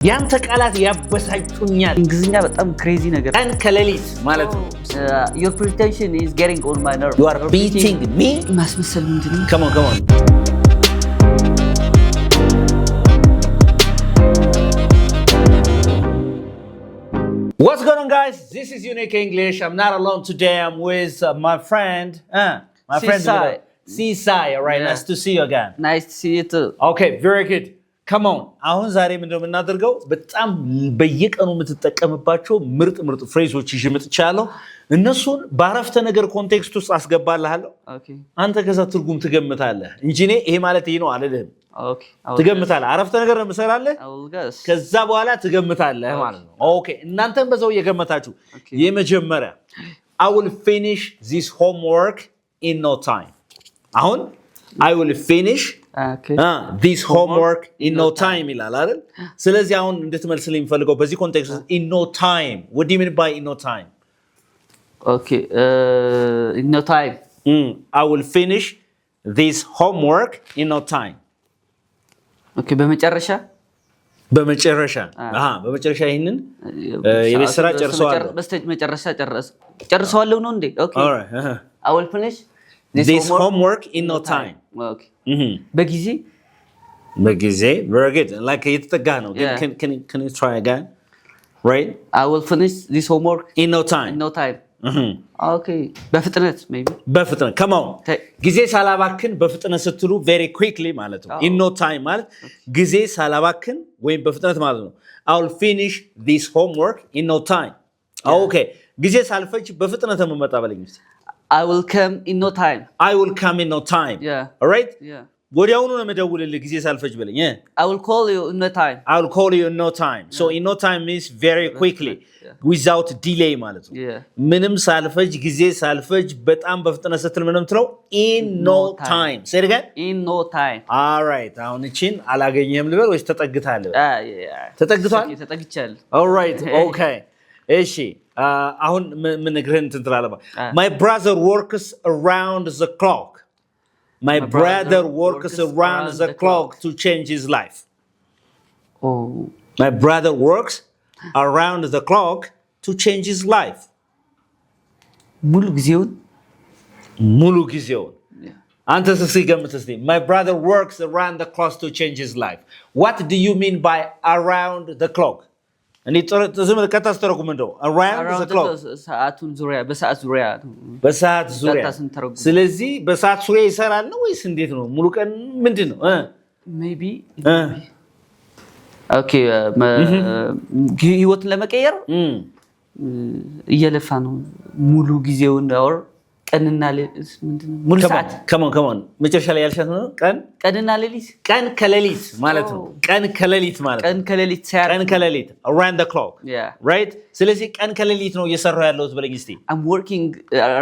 ያንተ ቃላት ያበሳጩኛል። እንግሊዝኛ በጣም ክሬዚ ነገር ቀን ከሌሊት ማለት ነው። Your pretension is getting on my nerve. You are beating me. ማስመሰል ምንድነው? Come on. What's going on, guys? This is Unique English. I'm not alone today. I'm with my friend. Seasai. All right, Yeah. nice to see you again. Nice to see you too. Okay, very good. Come on. አሁን ዛሬ ምንድነው የምናደርገው? በጣም በየቀኑ የምትጠቀምባቸው ምርጥ ፍሬዞች ይዤ መጥቻለሁ። እነሱን በአረፍተ ነገር ኮንቴክስት ውስጥ አስገባልሃለሁ። Okay. አንተ ከዛ ትርጉም ትገምታለህ እንጂ እኔ ይሄ ማለት ይሄ ነው አልልህም። Okay. ትገምታለህ። አረፍተ ነገር ነው የምሰራልህ። I will guess. ከዛ በኋላ ትገምታለህ ማለት ነው። ኦኬ፣ እናንተም በዛው እየገመታችሁ የመጀመሪያ I will finish this homework in no time. አሁን I will finish this homework in no time ይላል አይደል? ስለዚህ አሁን እንድትመልስልኝ የምፈልገው በዚህ ኮንቴክስት in no time. What do you mean by in no time? Okay, in no time. I will finish this homework in no time. Okay, በመጨረሻ ይሄንን የቤት ስራ ጨርሰዋለሁ። በመጨረሻ ጨርሰዋለሁ ነው እንዴ? Okay. All right. I will finish this homework in no time. Okay. በጊዜ very good. Like የተጠጋ ነው። Yeah. Can you try again? Right? I will finish this homework in no time. In no time. Okay. በፍጥነት maybe. በፍጥነት come on. ጊዜ ሳላባክን በፍጥነት ስትሉ very quickly ማለት ነው። in no time ማለት ጊዜ ሳላባክን ወይም በፍጥነት ማለት ነው። I will finish this homework in no time. Okay. ጊዜ ሳልፈጅ በፍጥነት መመጣ በለኝ። I will come in no time. I will come in no time. Yeah. All right? Yeah. ወዲያውኑ ነው የምደውልልህ ጊዜ ሳልፈጅ በለኝ። I will call you in no time. I will call you in no time. So in no time means very quickly. Without delay ማለት ነው። ምንም ሳልፈጅ ጊዜ ሳልፈጅ በጣም በፍጥነት ስትል ምንም ትለው in no time. Say it again. In no time. All right. አሁን እቺን አላገኘህም ልበል ወይስ ተጠግተሃል? ተጠግቷል? ተጠግቻለሁ። All right. Okay. እሺ አሁን ምን ነግረን እንትን ትላለህ? My brother works around the clock. My brother works around the clock to change his life. Oh. My brother works around the clock to change his life. ሙሉ ጊዜውን አንተ ገምት እስቲ። My brother works around the clock to change his life. What do you mean by around the clock? እኔ ዝም ከተስተረጉም እንደው around the clock በሰዓት ዙሪያ ስለዚህ በሰዓት ዙሪያ ይሰራል ነው ወይስ እንዴት ነው? ሙሉ ቀን ምንድነው? maybe okay ህይወትን ለመቀየር እየለፋ ነው ሙሉ ጊዜውን or ቀንና ሌሊት ምንድነው? ሙሉ ሰዓት come on መጨረሻ ላይ ያልሻት ነው ቀንና ሌሊት ቀን ከሌሊት ማለት ነው። ቀን ከሌሊት around the clock. Yeah. Right? ስለዚህ ቀን ከሌሊት ነው እየሰራው ያለሁት በለኝ እስቲ። I'm working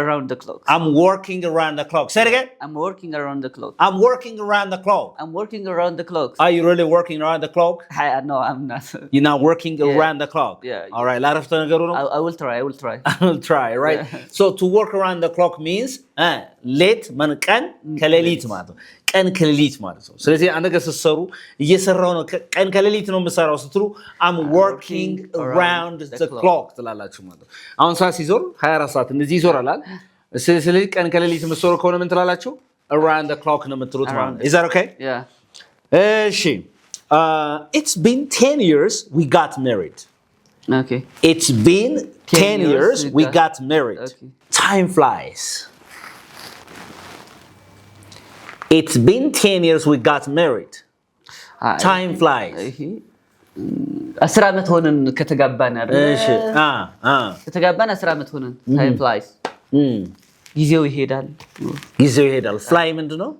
around the clock. I'm working around the clock. Say it again. I'm working around the clock. I'm working around the clock. I'm working around the clock. Are you really working around the clock? No, I'm not. You're not working around the clock. Yeah. All right. ላረፍተ ነገሩ ነው። I will try. I will try, right? Yeah. So to work around the clock means late man ቀን ከሌሊት ማለት ነው። ቀን ከሌሊት ማለት ነው። ስለዚህ አንድ ነገር ስትሰሩ እየሰራው ነው ቀን ከሌሊት ነው የምሰራው ስትሉ I'm working around the clock ትላላችሁ ማለት ነው። አሁን ሰዓት ሲዞር 24 ሰዓት እንደዚህ ይዞራል። ስለዚህ ቀን ከሌሊት የምትሰሩ ከሆነ ምን ትላላችሁ? Around the clock ነው የምትሉት ማለት ነው። Is that okay? Yeah. እሺ it's been 10 years we got married. Okay. It's been 10 years we got married. Okay. Time flies. It's been 10 years we got married. Time flies. 10 ዓመት ሆነን ከተጋባን አይደል? እሺ ከተጋባን 10 ዓመት ሆነን። Time flies. ጊዜው ይሄዳል። Fly ምንድነው?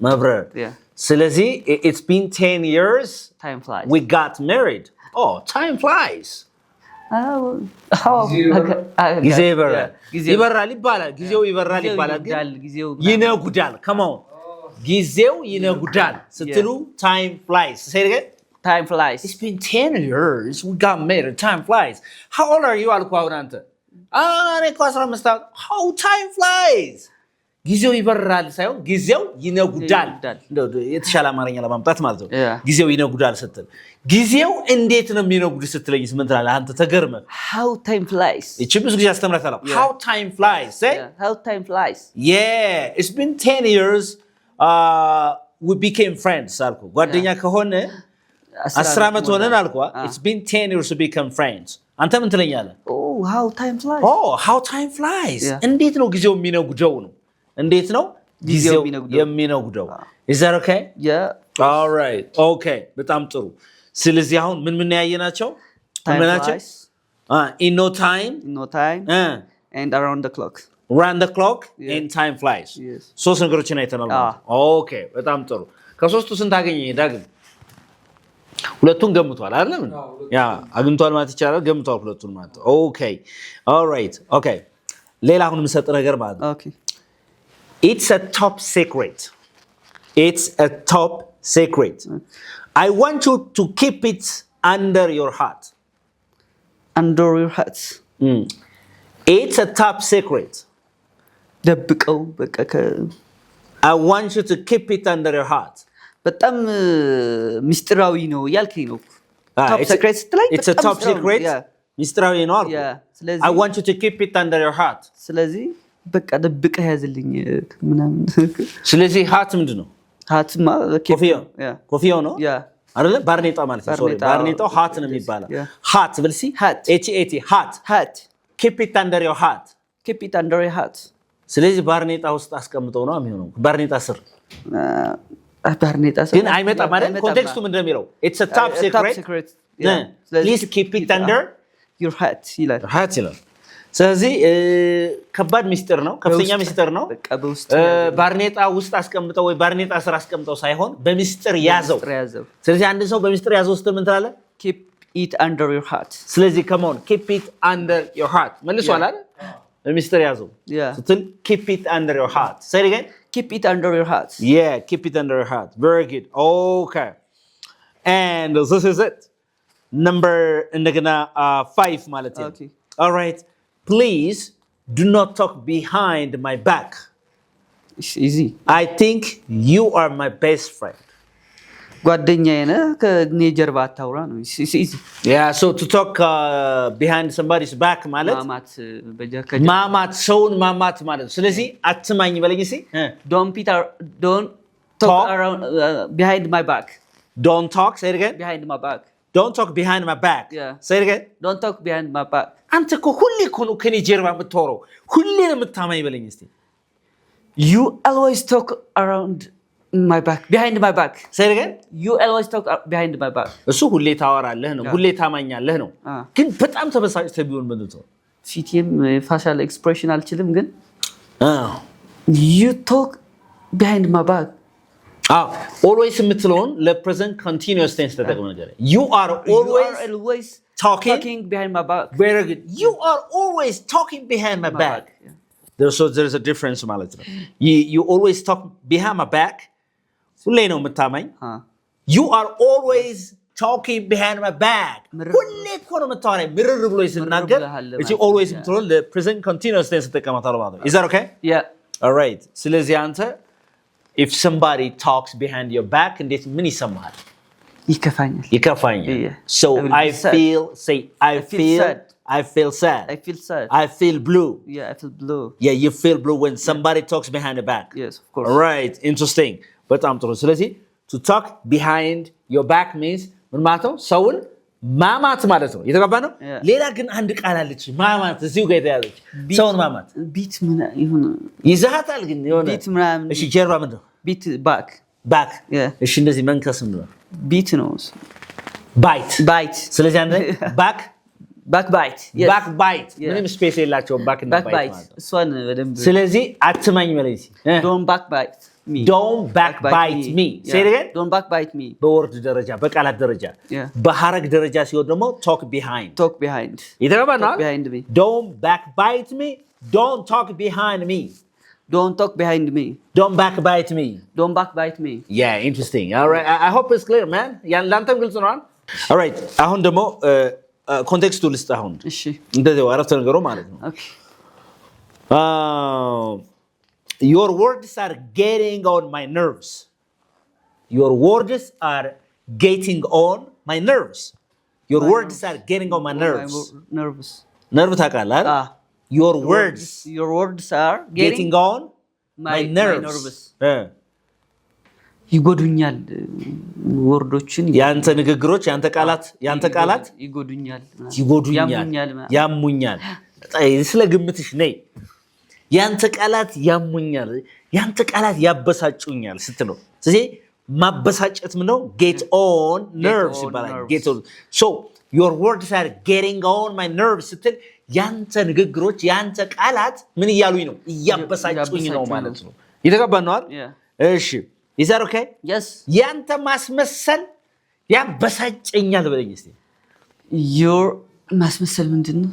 መብረር። Yeah. ስለዚህ it's been 10 years time flies. We got married. Oh, time flies. ጊዜ ይበራል ይባላል። ጊዜው ይበራል ይባላል። ይነጉዳል። Come on. ጊዜው ይነጉዳል ስትሉ time flies. Say it again. Time flies. It's been 10 years we got married. Time flies. How old are you? አልኩህ አሁን አንተ። እኔ እኮ 15 ዓመት. How time flies. ጊዜው ይበራል ሳይሆን ጊዜው ይነጉዳል የተሻለ አማርኛ ለማምጣት ማለት ነው ጊዜው ይነጉዳል ስትል ጊዜው እንዴት ነው የሚነጉድ ስትለኝስ ምን ትላለህ አንተ ተገርመ how time flies እቺ ብዙ ጊዜ አስተምራታለሁ how time flies say how time flies yeah it's been 10 years we became friends አልኩ ጓደኛ ከሆነ 10 ዓመት ሆነን አልኩ it's been 10 years to become friends አንተ ምን ትለኛለህ oh how time flies how time flies እንዴት ነው ጊዜው የሚነጉደው ነው እንዴት ነው ጊዜው የሚነጉደው is that okay yeah all right okay በጣም ጥሩ ስለዚህ አሁን ምን ያየናቸው ምናቸው in no time and around the clock and time flies yes ሶስት ነገሮችን አይተናል okay በጣም ጥሩ ከሶስቱ ስንት አገኘ ዳግም ሁለቱን ገምቷል አይደል ያ አግኝቷል ማለት ይቻላል ገምቷል ሁለቱን ማለት okay all right okay ሌላ አሁን የምሰጥ ነገር ማለት okay it's a top secret I want you to keep it under your heart it's a top secret ደብቀው በቃ I want you to keep it under your heart በጣም ሚስጥራዊ ነው ያልከኝ ነው top secret ስትለኝ it's a top secret ሚስጥራዊ ነው አልኩ I want you to keep it under your heart ስለዚህ በቃ ደብቀህ ያዝልኝ ምናምን ስለዚህ ሃት ምንድነው ሃትማ ኮፊዮ ነው አይደለ ባርኔጣ ማለት ነው ሶሪ ባርኔጣው ሃት ነው የሚባለው ሃት ብልሲ hat hat keep it under your heart ስለዚህ ባርኔጣ ውስጥ አስቀምጠው ነው የሚሆነው ባርኔጣ ስር ባርኔጣ ስር ግን አይመጣ ማለት ኮንቴክስቱ ምንድነው የሚለው it's a top secret please keep it under your hat ይላል ስለዚህ ከባድ ሚስጥር ነው ከፍተኛ ሚስጥር ነው ባርኔጣ ውስጥ አስቀምጠው ወይ ባርኔጣ ስር አስቀምጠው ሳይሆን በሚስጥር ያዘው ስለዚህ አንድ ሰው በሚስጥር ያዘው ስትል ምን ትላለህ keep it under your heart ስለዚህ come on keep it under your heart መልሷል አይደል በሚስጥር ያዘው ስትል keep it under your heart say it again keep it under your heart yeah keep it under your heart very good okay and this is it number እንደገና 5 ማለት ነው okay all right please do not talk behind my back it's easy I think you are my best friend ጓደኛዬ ነህ ከኔ ጀርባ አታውራ ነው it's easy yeah so to talk behind somebody's back ማለት ማማት ሰውን ማማት ማለት ስለዚህ አትማኝ በለኝ እስኪ don't talk around behind my back don't talk say it again behind my back don't talk behind my back say it again don't talk behind my back አንተ እኮ ሁሌ እኮ ነው ከኔ ጀርባ የምትወራው ሁሌ ነው የምታማኝ በለኝ እስኪ you always talk around my back behind my back say it again you always talk behind my back እሱ ሁሌ ታወራለህ ነው ሁሌ ታማኛለህ ነው ግን በጣም ተበሳጭተህ ቢሆን ምንድነው ፊቴም facial expression አልችልም ግን you talk behind my back always የምትለውን ለpresent continuous tense ተጠቅመህ ነገር you are always talking behind my back very good you are always talking behind my back there's a difference ማለት ነው you always talk behind my back ሁሌ ነው የምታማኝ you are always talking behind my back ሁሌ እኮ ነው የምታወራኝ ምርር ብሎ ይስናገር እቺ always የምትለውን ለpresent continuous tense ተጠቅመታለሁ ማለት ነው is that okay yeah all right ስለዚህ አንተ if somebody talks behind your back እንዴት ምን ይሰማሃል ይከፋኛል so I feel sad I feel blue yeah you feel blue when somebody talks behind your back yes of course all right interesting በጣም ጥሩ ስለዚህ to talk behind your back means ምን ማለት ነው ሰውን ማማት ማለት ነው የተገባ ነው ሌላ ግን አንድ ቃል አለች ማማት እዚሁ ጋር ያለች ሰውን ማማት ቢት ምን ይሁን ይዛታል ግን የሆነ ቢት ምናምን እሺ ጀርባ ምንድን ነው ቢት ባክ እሺ እንደዚህ መንከስ ምንድን ነው ቢት ነው ባይት ስለዚህ አንድ ባክ ባክባይት ምንም ስፔስ የላቸውም ባክ እና ባይት ማለት ነው እሷን በደንብ ስለዚህ አትማኝ ማለት don't backbite me say it again don't backbite me በወርድ ደረጃ በቃላት ደረጃ በሐረግ ደረጃ ሲሆን ደግሞ talk behind ይተባባና behind me don't backbite me don't talk behind me don't talk behind me don't backbite me yeah interesting all right I hope it's clear man ላንተም ግልጽ ነው all right አሁን ደግሞ ኮንቴክስቱ ልስጥ አሁን እሺ እንደዚህ አረፍተ ነገሩ ማለት ነው ኦኬ your words are getting on my nerves. Your words are getting on my nerves. Your words are getting on my nerves. nerves. Nerve ታውቃለህ አይደል? Your words are getting on my nerves. ይጎዱኛል ወርዶችን ያንተ ንግግሮች ያንተ ቃላት ይጎዱኛል ያሙኛል ስለ ግምትሽ ነይ ያንተ ቃላት ያሙኛል ያንተ ቃላት ያበሳጩኛል ስትለው ስለዚህ ማበሳጨት ምነው get on nerves ይባላል get on so your words are getting on my nerves ስትል ያንተ ንግግሮች ያንተ ቃላት ምን እያሉኝ ነው እያበሳጩኝ ነው ማለት ነው ይተቀበል ነው አይደል እሺ is that okay yes ያንተ ማስመሰል ያበሳጨኛል በለኝ እስቲ your ማስመሰል ምንድነው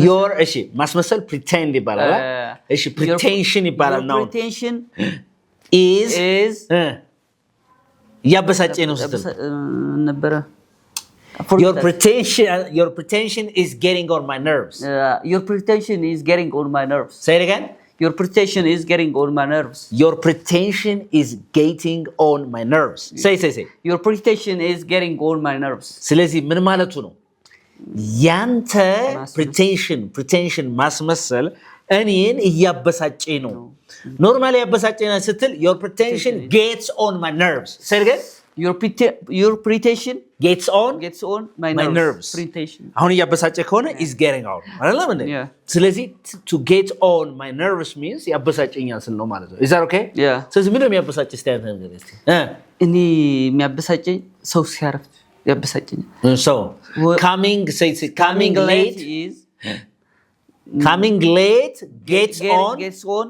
your እሺ ማስመሰል pretend ይባላል እሺ pretension ይባላል ነው pretension is ያበሳጨኝ ነው ስትል ነበረ your pretension is getting on my nerves your pretension is getting on my nerves say it again your pretension is getting on my nerves your pretension is getting on my nerves say your pretension is getting on my nerves ስለዚህ ምን ማለቱ ነው ያንተ pretension ማስመሰል እኔን እያበሳጨኝ ነው ኖርማሊ ያበሳጨኝ ስትል your pretension gets on my nerves say it again your pretension gets on my nerves pretension አሁን ያበሳጨ ከሆነ is getting on አይደለም እንዴ ስለዚህ to get on my nerves means ያበሳጨኛል ስል ነው ማለት ነው is that okay ስለዚህ ምንድነው ያበሳጨ ስታይል ነገር እስቲ እኔ የሚያበሳጨኝ ሰው ሲያረፍድ ያበሳጨኛል so coming late gets on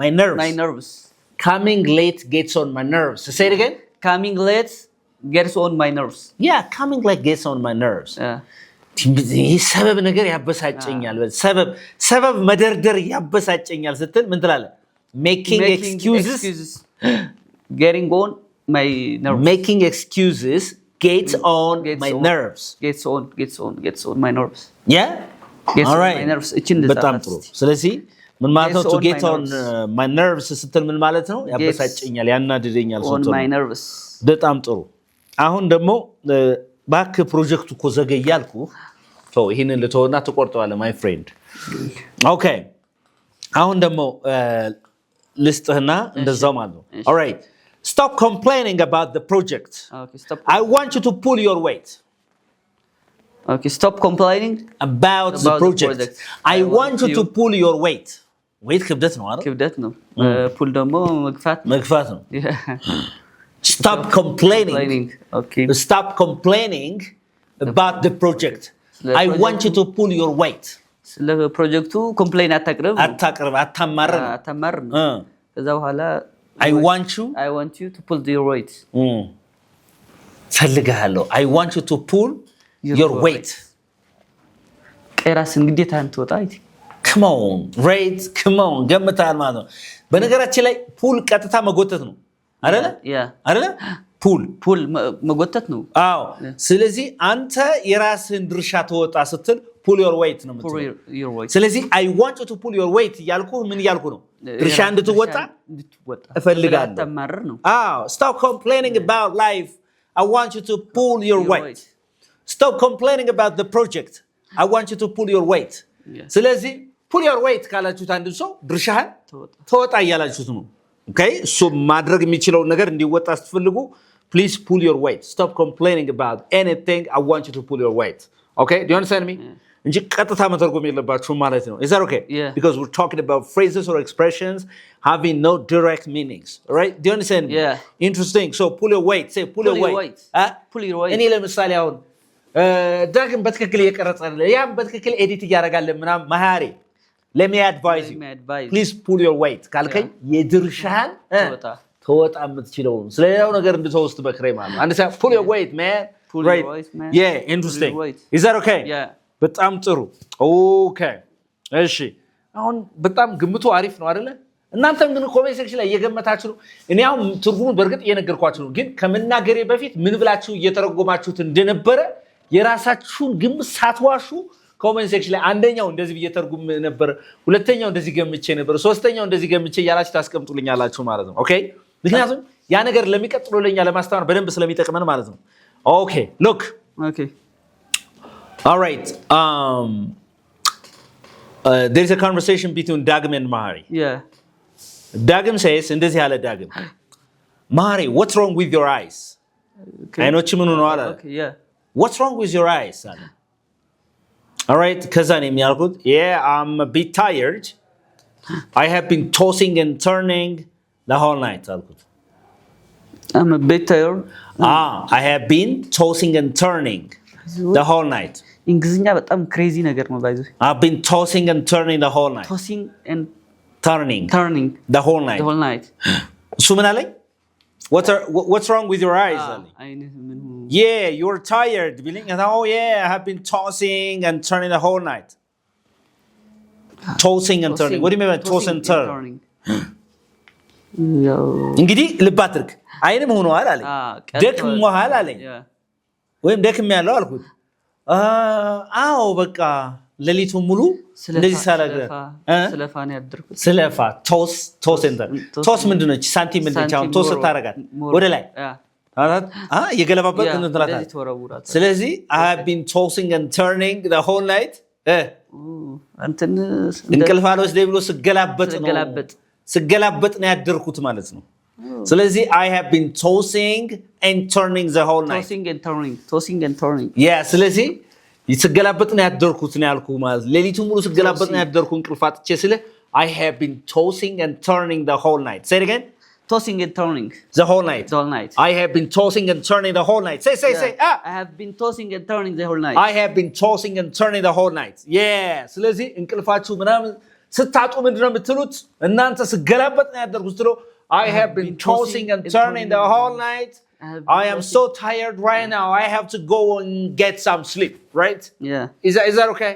my nerves coming late gets on my nerves say it again coming late gets on my nerves yeah coming late gets on my nerves ሰበብ ነገር ያበሳጨኛል ሰበብ መደርደር ያበሳጨኛል ስትል ምን ትላለህ making excuses getting on my nerves making excuses gets on my nerves gets on my nerves yeah all right በጣም ጥሩ ስለዚህ ምን ማለት ነው to get on my nerves ስትል ምን ማለት ነው ያበሳጨኛል ያናድደኛል ስትል on my nerves በጣም ጥሩ አሁን ደግሞ ባክ ፕሮጀክቱ እኮ ዘገያልኩ so ይሄንን ልተውና ተቆርጠዋለህ my friend okay አሁን ደግሞ ልስጥህና እንደዛው ማለት ነው all right stop complaining about the project okay stop I want you to pull your weight okay stop complaining about the project I want you to pull your weight weight ክብደት ነው አይደል ክብደት ነው pull ደግሞ መግፋት ነው stop complaining okay stop complaining about the project I want you to pull your weight ስለ ፕሮጀክቱ ኮምፕሌን አታማር ከዛ በኋላ I want you to pull your weight ፈልጋለሁ I want you to pull your weight ቀራስ እንግዲህ ታንተወጣ come on ገምታል ማለት ነው በነገራችን ላይ ፑል ቀጥታ መጎተት ነው አይደለ ፑል መጎተት ነው አዎ ስለዚህ አንተ የራስህን ድርሻ ተወጣ ስትል pull your weight ነው የምትለው ስለዚህ I want you to pull your weight ያልኩ ምን ያልኩ ነው ድርሻ እንድትወጣ እፈልጋለሁ ተማር ነው አዎ stop complaining about life I want you to pull your weight stop complaining about the project I want you to pull your weight ስለዚህ pull your weight ካላችሁት አንድ ሰው ድርሻህን ተወጣ ያላችሁት ነው okay so ማድረግ የሚችለው ነገር እንዲወጣ ስትፈልጉ please pull your weight stop complaining about anything I want you to pull your weight okay do you understand me እንጂ ቀጥታ መተርጎም የለባችሁም ማለት ነው is that okay because we're talking about phrases or expressions having no direct meanings all right do you understand me interesting so pull your weight say pull your weight pull your weight እኔ ለምሳሌ አሁን ዳግም በትክክል እየቀረጸለ ያም በትክክል ኤዲት እያደረጋለ ምናም ማሃሪ let me advise you please pull your weight ካልከኝ የድርሻህን ተወጣ የምትችለው ስለሌላው ነገር እንድትወስድ በክሬ ማለት አንድ ሰው pull your weight man pull your weight man yeah interesting is that okay በጣም ጥሩ okay እሺ አሁን በጣም ግምቱ አሪፍ ነው አይደለ እናንተም ግን ኮሜንት ሴክሽን ላይ እየገመታችሁ ነው እኔ አሁን ትርጉሙን በርግጥ እየነገርኳችሁ ነው ግን ከመናገሬ በፊት ምን ብላችሁ እየተረጎማችሁት እንደነበረ የራሳችሁን ግምት ሳትዋሹ ኮሜንት ሴክሽን ላይ አንደኛው እንደዚህ ብዬ ተርጉም ነበር፣ ሁለተኛው እንደዚህ ገምቼ ነበር፣ ሶስተኛው እንደዚህ ገምቼ እያላችሁ ታስቀምጡልኛላችሁ ማለት ነው። ኦኬ ምክንያቱም ያ ነገር ለሚቀጥለው ለኛ ለማስተማር በደንብ ስለሚጠቅመን ማለት ነው። ኦኬ ሉክ ኦኬ all right there is a conversation between Dagim and Mahari. Yeah. Dagim says እንደዚህ ያለ ዳግም Mahari, what's wrong with your eyes? አይኖች ምን ሆነዋል? Okay, yeah. What's wrong with your eyes? All right, ከዛ ነው የሚያልኩት yeah, I'm a bit tired. I have been tossing and turning the whole night አልኩት። I'm a bit tired. I have been tossing and turning the whole night. እንግሊዝኛ በጣም ክሬዚ ነገር ነው ባይዘው። I've been tossing and turning the whole night. Tossing and turning the whole night. The whole night. እሱ ምን አለኝ? What's wrong with your eyes? Yeah, you're tired. Oh yeah, I have been tossing and turning the whole night. Tossing and turning. What do you mean by toss and turn? እንግዲህ ልብ አድርግ። አይንም ሆኗል አለኝ። ደክሞሃል አለኝ። ወይም ደክሜያለሁ አልኩት። አዎ በቃ ሌሊቱን ሙሉ እንደዚህ ሳላገር ስለፋ ነው ያደርኩት። ስለፋ ቶስ ኤንተር ቶስ ምንድነው? ሳንቲም ልቻው ቶስ ታረጋት ወደ ላይ የገለባበት እንትላታል። ስለዚህ I have been tossing and turning the whole night እንትን እንቅልፍ አልወስደኝ ብሎ ስገላበጥ ነው ያደርኩት ማለት ነው። ስለዚህ I have been tossing and turning the whole night. Tossing and turning. Yeah, ስለዚህ ስገላበጥ ነው ያደርኩት ነው ያልኩ ማለት ሌሊቱን ሙሉ ስገላበጥ ነው ያደርኩ እንቅልፍ አጥቼ ስለ I have been tossing and turning the whole night. Say it again. Tossing and turning. The whole night. The whole night. I have been tossing and turning the whole night. Say. I have been tossing and turning the whole night. I have been tossing and turning the whole night. Yeah. ስለዚህ እንቅልፋችሁ ምናምን ስታጡ ምንድነው የምትሉት? እናንተ ስገላበጥ ነው ያደርኩት ትሎ I have been tossing and turning the whole night. I am so tired right now. I have to go and get some sleep, right? Yeah. Is that okay?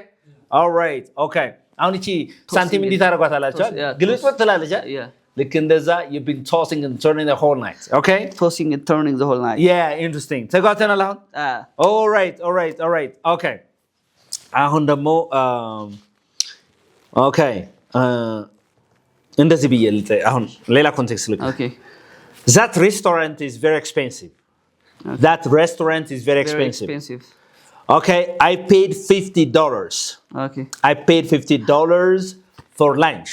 All right. Okay. አሁን እቺ ሳንቲም እንዴት አደረጓታላችሁ? ግልጽ ትላለች። Yeah. Like እንደዛ you've been tossing and turning the whole night. Okay? Tossing and turning the whole night. Yeah, interesting. ተጓተናል አሁን? All right. Okay. አሁን ደግሞ okay. እንደዚህ ብዬ አሁን ሌላ ኮንቴክስት ልክ Okay. That restaurant is very expensive. Okay. That restaurant is very expensive. Very expensive. Okay, I paid $50. Okay. I paid $50 for lunch.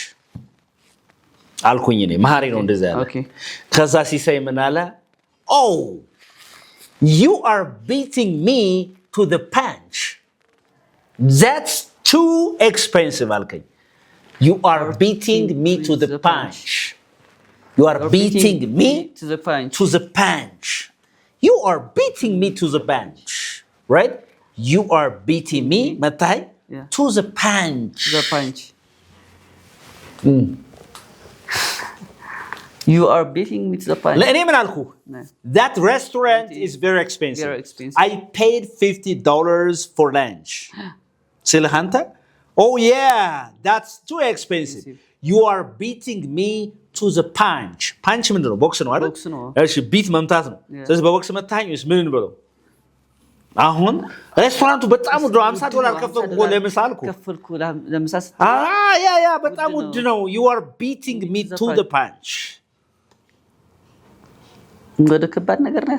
አልኩኝ እኔ መሐሪ ነው እንደዛ ያለ። Okay. ከዛ ሲሳይ ምን አለ? Oh, you are beating me to the punch. That's too expensive አልከኝ. You are beating me to the punch. You are beating me to the punch. To the punch. You are beating me to the punch. Right? You are beating me መታይ to the punch. To the punch. You are beating me to the punch. ለእኔ ምን አልኩ? That restaurant is very expensive. Very expensive. I paid $50 for lunch. ስልህ አንተ oh yeah, that's too expensive. You are beating me to the punch. punch ምንድን ነው? ቦክስ ነው አይደል? ቦክስ ነው። እሺ ቢት መምታት ነው። ስለዚህ በቦክስ መታኝ ወይስ ምን እንበለው? አሁን ሬስቶራንቱ በጣም ውድ ነው። $50 ከፈልኩ ለምሳ አልኩ። ከፈልኩ ለምሳ ያ በጣም ውድ ነው። You are beating me to the punch. ወደ ከባድ ነገር ነው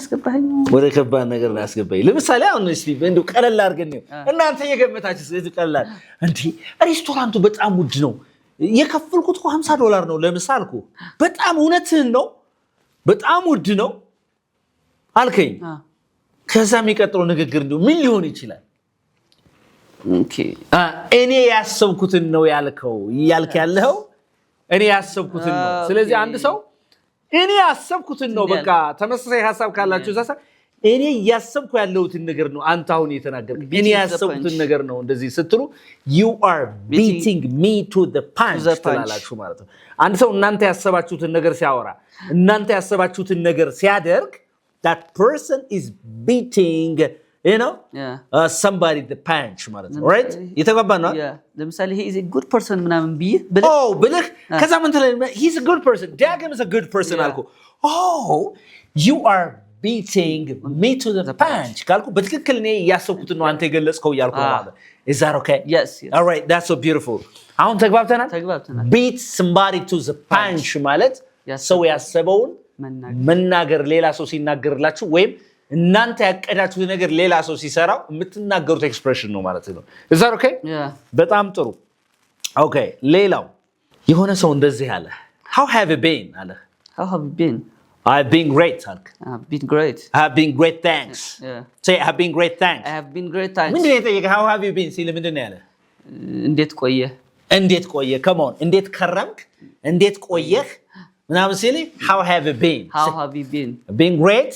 ያስገባኝ። ለምሳሌ አሁን እስቲ እንደው ቀለል አድርገን ነው እናንተ የገመታችሁ ስለዚህ ቀላል እንዴ ሬስቶራንቱ በጣም ውድ ነው የከፈልኩት እኮ $50 ነው ለምሳ አልኩ። በጣም እውነትህን ነው በጣም ውድ ነው አልከኝ። ከዛ የሚቀጥለው ንግግር እንደው ምን ሊሆን ይችላል? ኦኬ እኔ ያሰብኩትን ነው ያልከው ያለው እኔ ያሰብኩትን ነው። ስለዚህ አንድ ሰው እኔ ያሰብኩትን ነው በቃ ተመሳሳይ ሐሳብ ካላችሁ ዛሳ እኔ ያሰብኩ ያለሁትን ነገር ነው አንተ አሁን የተናገርክ እኔ ያሰብኩትን ነገር ነው እንደዚህ ስትሉ you are beating me to the punch ትላላችሁ ማለት ነው። አንድ ሰው እናንተ ያሰባችሁትን ነገር ሲያወራ እናንተ ያሰባችሁትን ነገር ሲያደርግ that person is beating somebody the punch ማለት ነው right የተባባን ነው ለምሳሌ he is a good person ምናምን ብልህ ከዛ ምን ትላለህ he is a good person ዳግም is a good person አልኩ you are beating me to the punch ካልኩ በትክክል እኔ ያሰብኩትን ነው አንተ የገለጽከው እያልኩ ነው ማለት is that okay yes all right that's so beautiful አሁን ተግባብተናል beat somebody to the punch ማለት ሰው ያሰበውን መናገር ሌላ ሰው ሲናገርላችሁ ወይም እናንተ ያቀዳችሁት ነገር ሌላ ሰው ሲሰራው የምትናገሩት ኤክስፕሬሽን ነው ማለት ነው is that okay በጣም ጥሩ okay ሌላው የሆነ ሰው እንደዚህ አለ how have you been አለ how have you been I've been great Alk I've been great I've been great thanks say I've been great thanks I have been great thanks ምንድነው የጠየቀ how have you been ሲል ምንድነው ያለ እንዴት ቆየ come on እንዴት ከረምክ እንዴት ቆየህ ምናምን ሲል how have you been been great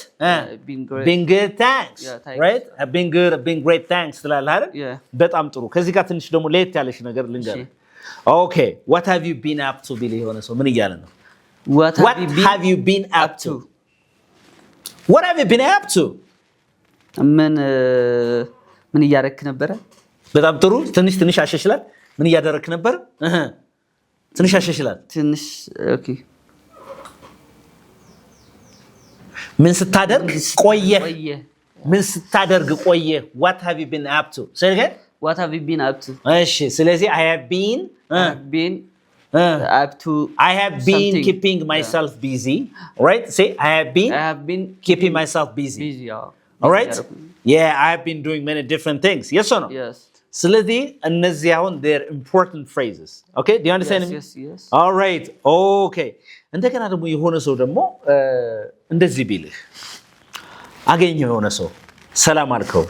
been good thanks right I've been good I've been great thanks ትላለህ አይደል በጣም ጥሩ ከዚህ ጋር ትንሽ ደግሞ ለየት ያለሽ ነገር ልንገርህ okay what have you been up to ቢል የሆነ ሰው ምን እያለ ነው what have you been up to what have you been up to ምን እያደረክ ነበር በጣም ጥሩ ትንሽ አሸሽላል ምን እያደረክ ነበር ትንሽ አሸሽላል ትንሽ ኦኬ ምን ስታደርግ ቆየ ምን ስታደርግ ቆየ what have you been up to say again what have you been up to እሺ ስለዚህ I have been up to I have been keeping myself busy right say I have been keeping myself busy all right yeah I have been doing many different things yes or no yes ስለዚህ እነዚህ አሁን they're important phrases okay do you understand me yes all right okay እንደገና ደግሞ የሆነ ሰው ደግሞ እንደዚህ ቢልህ አገኘው የሆነ ሰው ሰላም አልከው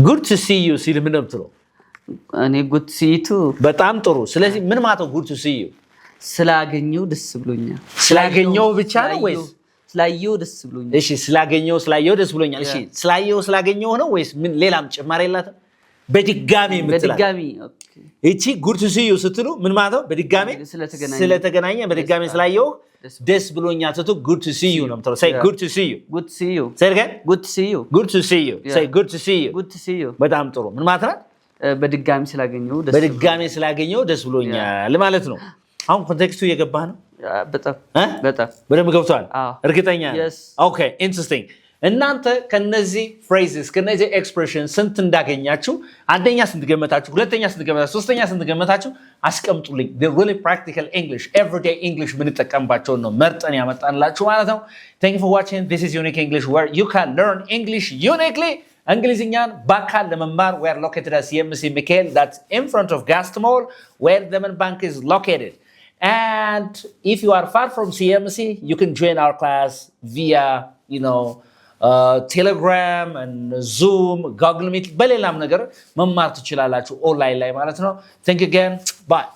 good to see you ሲል ምን ነው እኔ good to see you too በጣም ጥሩ ስለዚህ ምን ማለት ነው good to see you ስላገኘው ደስ ብሎኛል ስላገኘው ብቻ ነው ወይስ ስላየው ደስ ብሎኛል እሺ ስላገኘው ደስ ብሎኛል እሺ ስላገኘው ነው ወይስ ምን ሌላም ጭማሪ የላትም በድጋሚ የምትላት በድጋሚ ኦኬ እቺ good to see you ስትሉ ምን ማለት ነው በድጋሚ ስለተገናኘ በድጋሚ ስላየው ደስ ብሎኛል ስትሉ good to see you ነው የምትለው say good to see you say again good to see you say good to see you በጣም ጥሩ ምን ማለት ነው በድጋሚ ስላገኘው ደስ ብሎኛል ማለት ነው አሁን ኮንቴክስቱ እየገባህ ነው በጣም በደንብ ገብቷል እርግጠኛ ኦኬ ኢንትረስቲንግ እናንተ ከነዚህ phrases ከነዚህ expressions ስንት እንዳገኛችሁ አንደኛ ስንት ገመታችሁ ሁለተኛ ስንት ገመታችሁ ሶስተኛ ስንት ገመታችሁ አስቀምጡልኝ the really practical English everyday English ምን ተጠቀምባቸው ነው መርጠን ያመጣንላችሁ ማለት ነው thank you for watching this is Unique English where you can learn English uniquely እንግሊዝኛን በአካል ለመማር we are located at CMC Mikhail that's in front of Gast Mall where Zemen Bank is located and if you are far from CMC you can join our class via Telegram and Zoom Google Meet በሌላም ነገር መማር ትችላላችሁ ኦንላይን ላይ ማለት ነው thank you again bye